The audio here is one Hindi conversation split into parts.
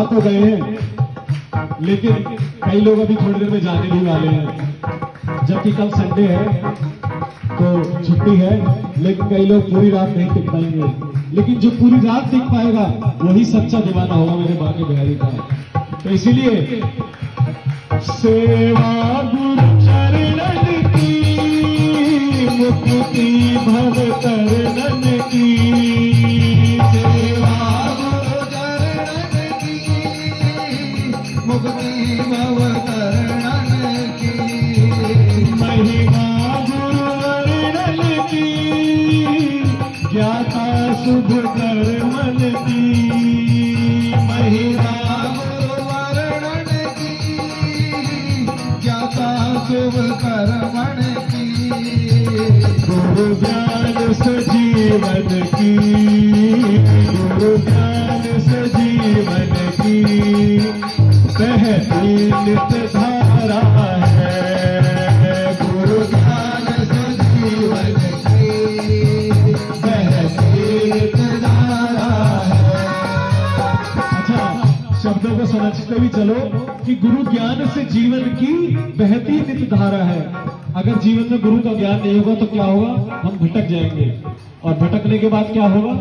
तो गए हैं, लेकिन कई लोग अभी थोड़ी देर में जाने भी वाले हैं। जबकि कल संडे है तो छुट्टी है, लेकिन कई लोग पूरी रात नहीं टिक पाएंगे। लेकिन जो पूरी रात टिक पाएगा वही सच्चा दीवाना होगा मेरे बांके बिहारी का। तो इसीलिए सेवा गुरु चरणन की, मुक्ति भव चरणन की, सेवा गुरु चरणन की, मुक्ति भव चरणन की, महिमा गुरु वर्णन की, ज्ञाता शुभ कर्मन की, महिमा गुरु वर्णन की, ज्ञाता शुभ कर्मण की, गुरु ज्ञान सजीवन की, गुरु ज्ञान सजीवन की, बहती नित्य धारा है। गुरु ज्ञान सजीवन की, बहती नित्य धारा है। अच्छा, शब्दों को समझते भी चलो कि गुरु ज्ञान से जीवन की बहती नित्य धारा है। अगर जीवन में गुरु का ज्ञान नहीं होगा तो क्या होगा? हम भटक जाएंगे, और भटकने के बाद क्या होगा?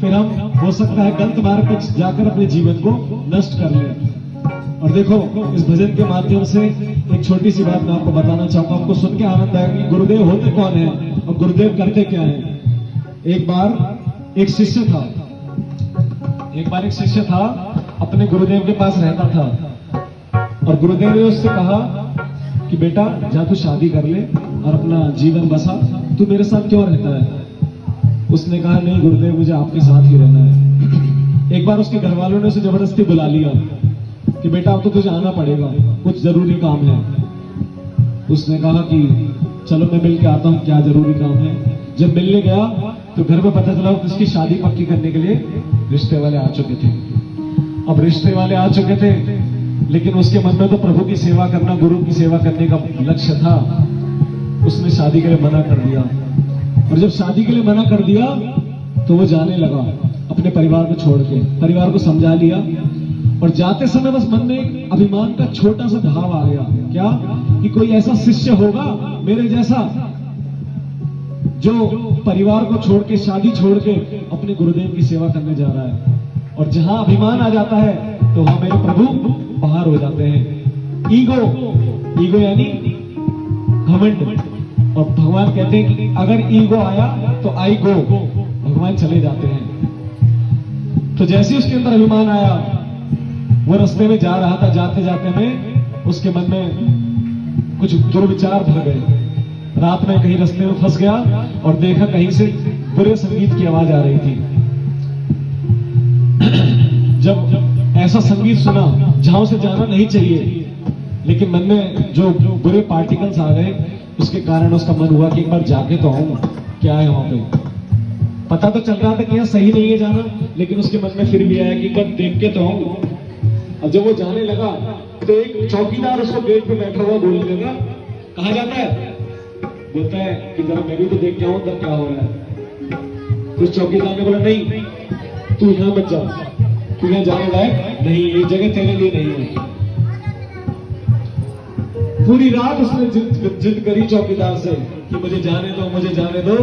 फिर हम हो सकता है गलत मार्ग पर जाकर अपने जीवन को नष्ट कर लें। और देखो, इस भजन के माध्यम से एक छोटी सी बात मैं आपको बताना चाहता हूं। आपको सुन के आनंद आएगा कि गुरुदेव होते कौन है और गुरुदेव करते क्या है। एक बार एक शिष्य था, अपने गुरुदेव के पास रहता था, और गुरुदेव ने उससे कहा कि बेटा जा तू शादी कर ले और अपना जीवन बसा, तू मेरे साथ क्यों रहता है? उसने कहा नहीं गुरुदेव, मुझे आपके साथ ही रहना है। एक बार उसके घर वालों ने उसे जबरदस्ती बुला लिया कि बेटा अब तो तुझे आना पड़ेगा, कुछ जरूरी काम है। उसने कहा कि चलो मैं मिल के आता हूँ, क्या जरूरी काम है। जब मिलने गया तो घर में पता चला उसकी शादी पक्की करने के लिए रिश्ते वाले आ चुके थे। अब रिश्ते वाले आ चुके थे, लेकिन उसके मन में तो प्रभु की सेवा करना, गुरु की सेवा करने का लक्ष्य था। उसने शादी के लिए मना कर दिया, और जब शादी के लिए मना कर दिया तो वो जाने लगा अपने परिवार को छोड़ के। परिवार को समझा लिया, और जाते समय बस मन में एक अभिमान का छोटा सा भाव आ गया, क्या कि कोई ऐसा शिष्य होगा मेरे जैसा जो परिवार को छोड़ के, शादी छोड़ के अपने गुरुदेव की सेवा करने जा रहा है। और जहां अभिमान आ जाता है तो वहां मेरे प्रभु बाहर हो जाते हैं। ईगो यानी घमंड। और भगवान कहते हैं कि अगर ईगो आया तो आई गो, भगवान चले जाते हैं। तो जैसे ही उसके अंदर अभिमान आया, वो रास्ते में जा रहा था, जाते जाते में उसके मन में कुछ दुर्विचार भर गए। रात में कहीं रास्ते में फंस गया और देखा कहीं से बुरे संगीत की आवाज आ रही थी। जब ऐसा संगीत सुना जहां से जाना नहीं चाहिए, लेकिन मन में जो बुरे पार्टिकल्स आ गए, उसके कारण उसका मन हुआ कि एक बार जाके तो आऊं, क्या है वहां पे। पता तो चल रहा था कि यहाँ सही नहीं है जाना, लेकिन उसके मन में फिर भी आया कि एक बार देख के तो आऊं। और जब वो जाने लगा तो एक चौकीदार उसको गेट पे बैठा हुआ बोलने लगा, कहाँ जाता है? बोलता है कि जरा मैं भी तो देख के आऊं अंदर क्या हो रहा है। तो चौकीदार ने बोला नहीं, तू यहाँ मत जा, तू यहाँ जाने लायक नहीं, ये जगह तेरे लिए नहीं है। पूरी रात उसने जिद करी चौकीदार से कि मुझे जाने दो, मुझे जाने दो।